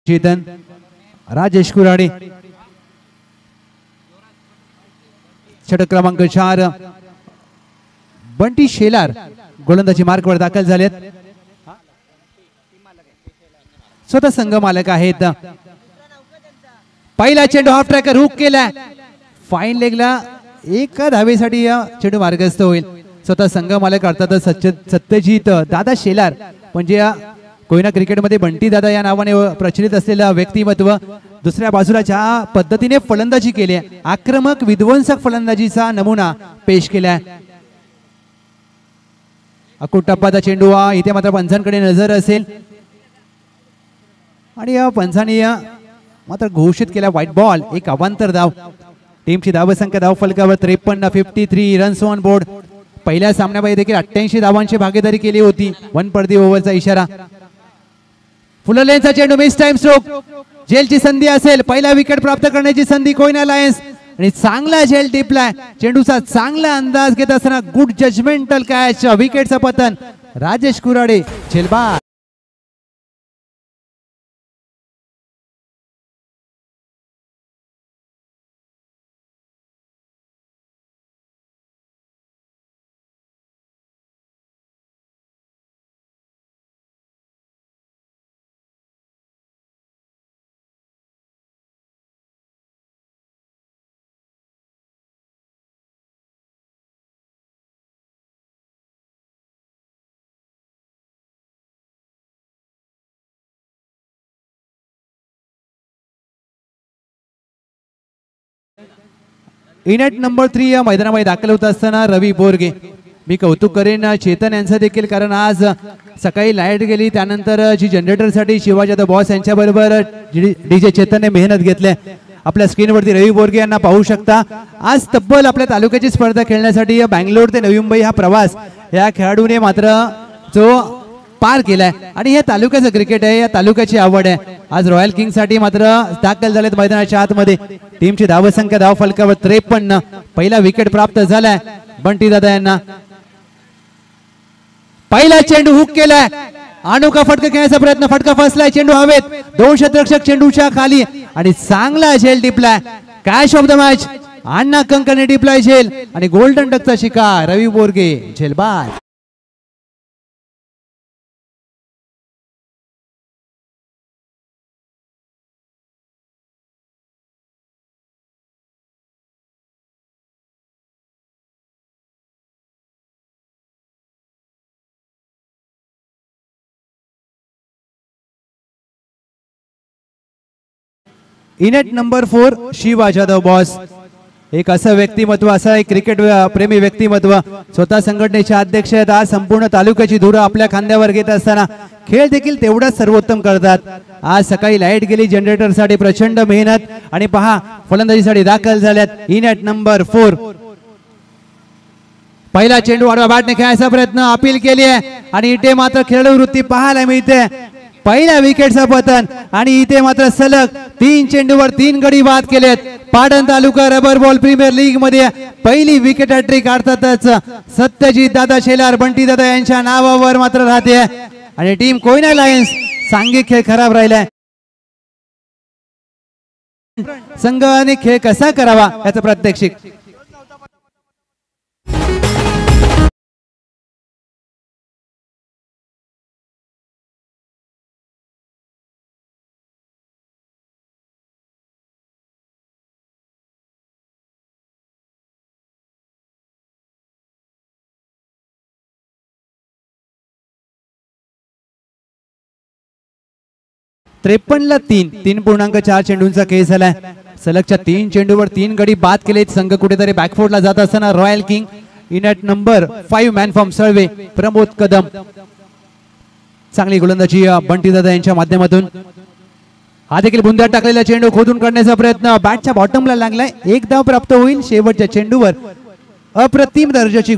चेतन, राजेश कुराडे, षटक क्रमांक 4 बंटी शेलार गोलंदाजी मार्कवर दाखल झालेत. स्वतः संघ मालक आहेत. पहिला चेंडू हाफ ट्रॅकर हुक केला, फाईन लेगला एका धावेसाठी या चेंडू मार्गस्थ होईल. स्वतः संघ मालक अर्थातच सत्यजित दादा शेलार म्हणजे कोयना क्रिकेटमध्ये बंटी दादा या नावाने प्रचलित असलेलं व्यक्तिमत्व. दुसऱ्या बाजूला ज्या पद्धतीने फलंदाजी केली, आक्रमक विध्वंसक फलंदाजीचा नमुना पेश केलाय. अकुट टप्पाचा चेंडू इथे मात्र पंचांकडे नजर असेल आणि या पंचांनी मात्र घोषित केला व्हाईट बॉल. एक अवांतर धाव. टीमची धावसंख्या धाव फलकावर 53, 53 रन्स ऑन बोर्ड. पहिल्या सामन्यामध्ये देखील 88 धावांची भागीदारी केली होती. 1 पडदी ओव्हरचा इशारा. फुललेनचा चेंडू मिस टाइम स्ट्रोक. झेलची संधी असेल, पहिला विकेट प्राप्त करण्याची संधी कोयना लायन्स आणि चांगला झेल टिपलाय. चेंडूचा चांगला अंदाज घेत असताना गुड जजमेंटल कॅच. विकेटचं पतन. राजेश कुराडे झेलबाद. इनेट नंबर 3 या मैदानामध्ये दाखल होत असताना रवी बोरगे. मी कौतुक करेन चेतन यांचं देखील, कारण आज सकाळी लाईट गेली त्यानंतर जी जनरेटरसाठी शिवाजी द बॉस यांच्याबरोबर डीजे चेतनने मेहनत घेतली. आपल्या स्क्रीनवरती रवी बोरगे यांना पाहू शकता. आज तब्बल आपल्या तालुक्याची स्पर्धा खेळण्यासाठी बँगलोर ते नवी मुंबई हा प्रवास या खेळाडूने मात्र जो पार केलाय आणि हे तालुक्याचं क्रिकेट आहे, या तालुक्याची आवड आहे. आज रॉयल किंग साठी मात्र दाखल झालेत मैदानाच्या आतमध्ये. टीमची धावसंख्या धाव फलकावर 53. पहिला विकेट प्राप्त झालाय बंटी दादा यांना. पहिला चेंडू हुक केलाय, अनोखा फटका खेळण्याचा प्रयत्न, फटका फसलाय, चेंडू हवेत. 2 षटरक्षक चेंडूच्या खाली आणि चांगला झेल टिपलाय. Catch of the match Anna कंकने टिपलाय झेल आणि गोल्डन डकचा शिकार रवी बोरगे झेलबाद. इनेट नंबर 4 शिवा जाधव बॉस. एक असं व्यक्तिमत्व, असा एक क्रिकेट प्रेमी व्यक्तिमत्व. स्वतः संघटनेचे अध्यक्ष आहेत. आज संपूर्ण तालुक्याची धुरा आपल्या खांद्यावर घेत असताना खेळ देखील तेवढाच सर्वोत्तम करतात. आज सकाळी लाईट गेली, जनरेटरसाठी प्रचंड मेहनत आणि पहा फलंदाजीसाठी दाखल झाल्यात इनेट नंबर 4. पहिला चेंडू आडवा बॅटने खेळायचा प्रयत्न, अपील केली आहे आणि इथे मात्र खेळाडू वृत्ती पाहायला मिळते. पहिल्या विकेटचं पतन आणि इथे मात्र सलग 3 चेंडूवर 3 गडी बाद केलेत. Patan taluka rubber ball premier league मध्ये पहिली विकेट हॅट्रिक अर्थातच सत्यजित दादा शेलार बंटी दादा यांच्या नावावर मात्र राहते आणि टीम कोयना लायन्स सांघिक खेळ खराब राहिलाय. संघाने खेळ कसा करावा याचं प्रात्यक्षिक. त्रेपन्नला 3.4 चेंडूंचा खेळ झालाय. सलगच्या 3 चेंडूवर 3 गडी बाद केलेत. संघ कुठेतरी बॅकफुटला जात असताना रॉयल किंग इनेट number 5 man from Sarve Pramod Kadam. चांगली गोलंदाजी बंटी दादा यांच्या माध्यमातून. हा देखील बुंद्यात टाकलेला चेंडू खोदून काढण्याचा प्रयत्न, बॅटच्या बॉटमला लागलाय. 1 धाव प्राप्त होईल. शेवटच्या चेंडूवर अप्रतिम दर्जाची